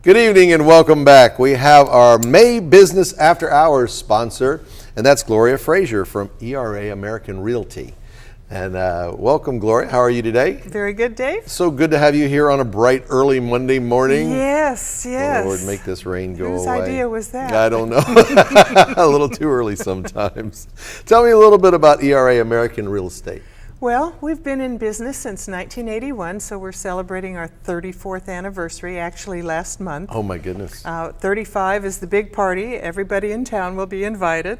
Good evening and welcome back. We have our May Business After Hours sponsor, and that's Gloria Frazier from ERA American Realty. And welcome, Gloria. How are you today? Very good, Dave. So good to have you here on a bright, early Monday morning. Yes, yes. Oh, Lord, make this rain go Whose away. Whose idea was that? I don't know. A little too early sometimes. Tell me a little bit about ERA American Real Estate. Well, we've been in business since 1981, so we're celebrating our 34th anniversary, actually last month. Oh, my goodness. 35 is the big party. Everybody in town will be invited.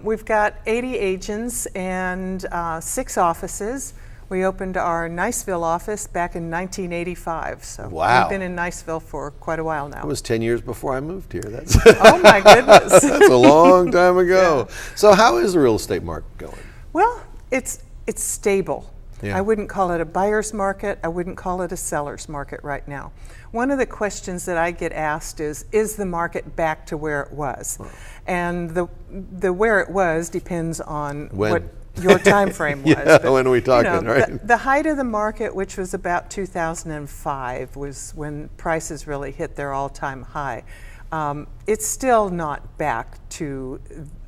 We've got 80 agents and 6 offices. We opened our Niceville office back in 1985, so wow. We've been in Niceville for quite a while now. It was 10 years before I moved here. That's oh, my goodness. That's a long time ago. Yeah. So how is the real estate market going? Well, it's stable. Yeah. I wouldn't call it a buyer's market. I wouldn't call it a seller's market right now. One of the questions that I get asked is the market back to where it was? Oh. And the where it was depends on what your time frame was. Yeah, but, when are we talking, right? The height of the market, which was about 2005, was when prices really hit their all-time high. It's still not back to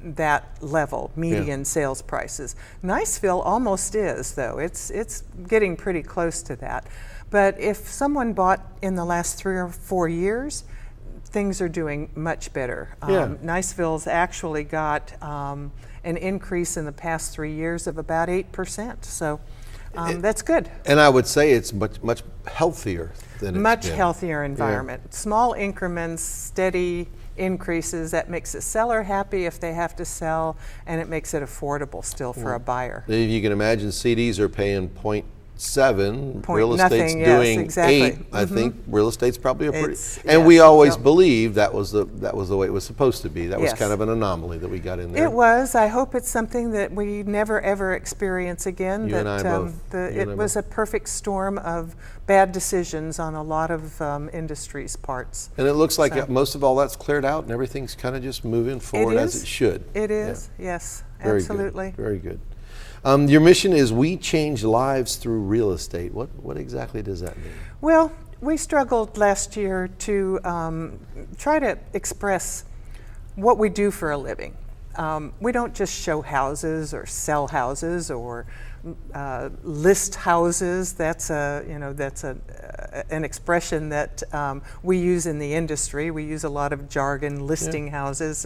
that level, median sales prices. Niceville almost is, though. It's getting pretty close to that. But if someone bought in the last 3 or 4 years, things are doing much better. Niceville's actually got an increase in the past 3 years of about 8%. So that's good. And I would say it's much healthier than much healthier environment. Yeah. Small increments, steady increases. That makes a seller happy if they have to sell, and it makes it affordable still for a buyer. If you can imagine, CDs are paying 0.7, real estate's nothing, doing exactly. 8. I think real estate's probably a pretty. And yes, we always believed that was the way it was supposed to be. That was kind of an anomaly that we got in there. It was. I hope it's something that we never ever experience again. You and I both. It was a perfect storm of bad decisions on a lot of industries' parts. And it looks like most of all that's cleared out and everything's kind of just moving forward as it should. It is. Yes. Very absolutely. Good. Very good. Your mission is we change lives through real estate. What exactly does that mean? Well, we struggled last year to try to express what we do for a living. We don't just show houses or sell houses or list houses. That's an expression that we use in the industry. We use a lot of jargon, listing houses.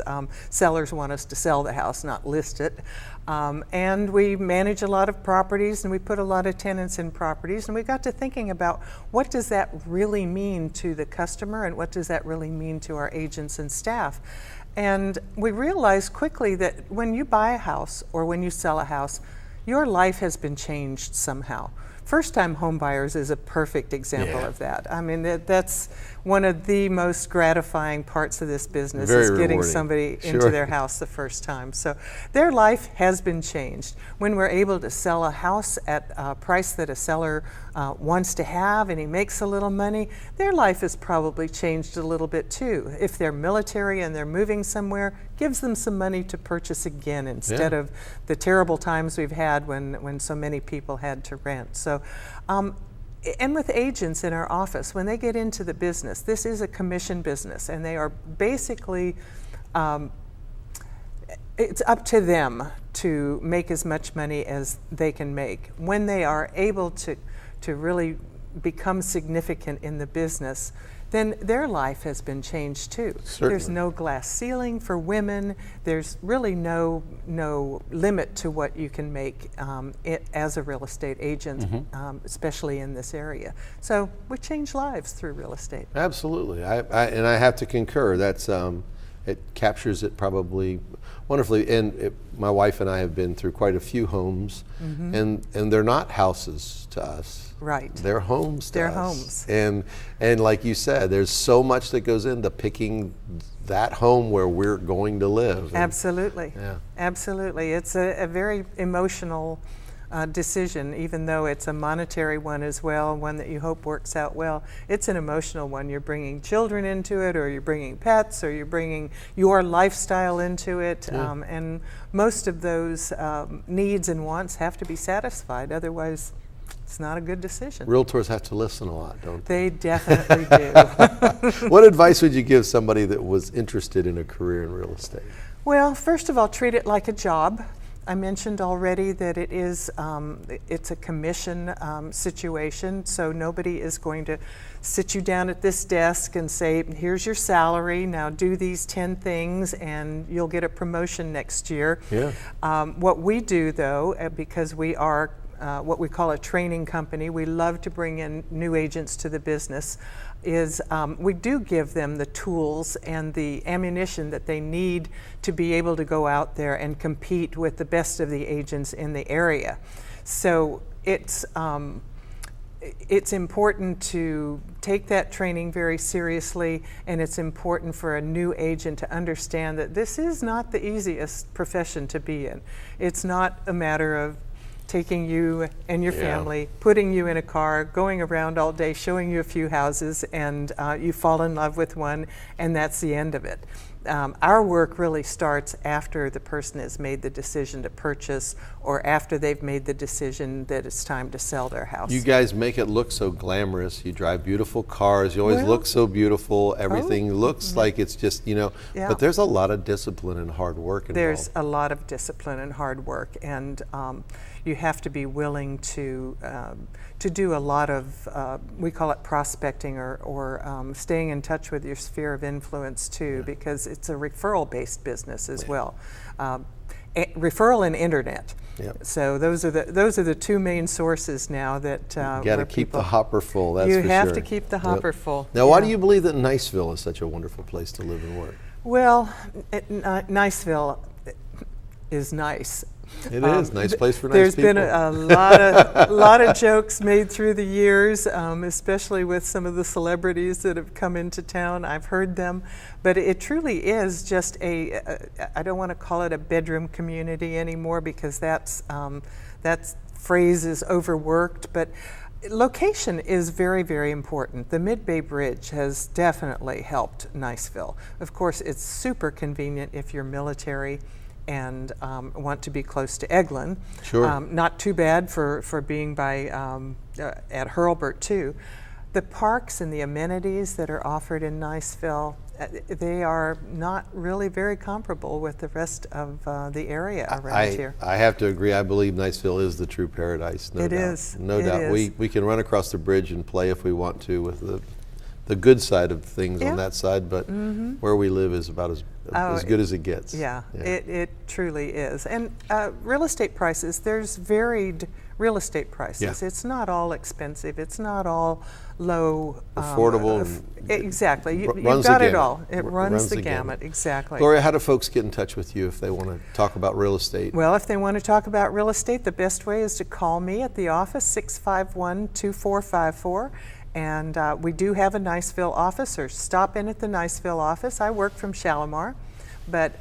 Sellers want us to sell the house, not list it. And we manage a lot of properties, and we put a lot of tenants in properties, and we got to thinking about what does that really mean to the customer, and what does that really mean to our agents and staff. And we realized quickly that when you buy a house or when you sell a house, your life has been changed somehow. First-time home buyers is a perfect example of that. I mean, that's one of the most gratifying parts of this business is getting somebody into their house the first time. So their life has been changed. When we're able to sell a house at a price that a seller wants to have and he makes a little money, their life has probably changed a little bit too. If they're military and they're moving somewhere, gives them some money to purchase again instead of the terrible times we've had when so many people had to rent. So, and with agents in our office, when they get into the business, this is a commission business, and they are basically, it's up to them to make as much money as they can make. When they are able to really become significant in the business, then their life has been changed too. Certainly. There's no glass ceiling for women. There's really no limit to what you can make as a real estate agent, especially in this area. So we change lives through real estate. Absolutely, and I have to concur. That's it captures it probably wonderfully. And my wife and I have been through quite a few homes, and they're not houses to us. Right. They're homes to us. They're homes. And like you said, there's so much that goes into picking that home where we're going to live. Absolutely. Yeah. Absolutely. It's a very emotional decision, even though it's a monetary one as well, one that you hope works out well. It's an emotional one. You're bringing children into it, or you're bringing pets, or you're bringing your lifestyle into it, and most of those needs and wants have to be satisfied. Otherwise, it's not a good decision. Realtors have to listen a lot, don't they? They definitely do. What advice would you give somebody that was interested in a career in real estate? Well, first of all, treat it like a job. I mentioned already that it's a commission situation, so nobody is going to sit you down at this desk and say, here's your salary, now do these 10 things and you'll get a promotion next year. Yeah. What we do though, because we are what we call a training company, we love to bring in new agents to the business, is we do give them the tools and the ammunition that they need to be able to go out there and compete with the best of the agents in the area. So it's important to take that training very seriously, and it's important for a new agent to understand that this is not the easiest profession to be in. It's not a matter of taking you and your family, putting you in a car, going around all day, showing you a few houses, and you fall in love with one, and that's the end of it. Our work really starts after the person has made the decision to purchase, or after they've made the decision that it's time to sell their house. You guys make it look so glamorous. You drive beautiful cars. You always look so beautiful. Everything looks like it's just, but there's a lot of discipline and hard work involved. There's a lot of discipline and hard work, and you have to be willing to do a lot of, we call it prospecting, or staying in touch with your sphere of influence too, because it's a referral-based business as well. Referral and internet. Yep. So those are the two main sources now that you got to keep the hopper full. That's you for have sure. to keep the hopper full. Now, why do you believe that Niceville is such a wonderful place to live and work? Well, Niceville is nice. It is a nice place for nice There's people. been a lot of jokes made through the years, especially with some of the celebrities that have come into town. I've heard them, but it truly is just I don't want to call it a bedroom community anymore, because that phrase is overworked, but location is very, very important. The Mid-Bay Bridge has definitely helped Niceville. Of course, it's super convenient if you're military and want to be close to Eglin. Sure. Not too bad for being by at Hurlburt too. The parks and the amenities that are offered in Niceville, they are not really very comparable with the rest of the area around here. I have to agree. I believe Niceville is the true paradise. No It doubt. is. No It doubt. is. We can run across the bridge and play if we want to with the good side of things on that side, but where we live is about as good as it gets. Yeah, it truly is. And real estate prices, there's varied real estate prices. Yeah. It's not all expensive. It's not all low. Affordable. Exactly. You've runs got the it gamut. all. It runs the the gamut. Exactly. Gloria, how do folks get in touch with you if they want to talk about real estate? Well, if they want to talk about real estate, the best way is to call me at the office, 651-2454. And we do have a Niceville office, or stop in at the Niceville office. I work from Shalimar, but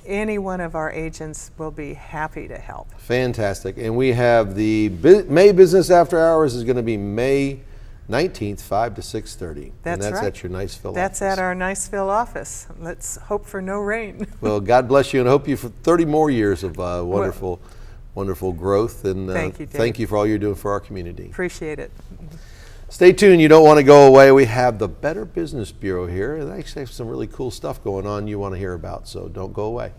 any one of our agents will be happy to help. Fantastic. And we have the May Business After Hours is going to be May 19th, 5 to 6:30. That's and that's right. at your Niceville That's office. at our Niceville office. Let's hope for no rain. Well, God bless you, and hope you for 30 more years of wonderful growth. And Thank you, Dave. thank you for all you're doing for our community. Appreciate it. Stay tuned. You don't want to go away. We have the Better Business Bureau here, and they actually have some really cool stuff going on you want to hear about, so don't go away.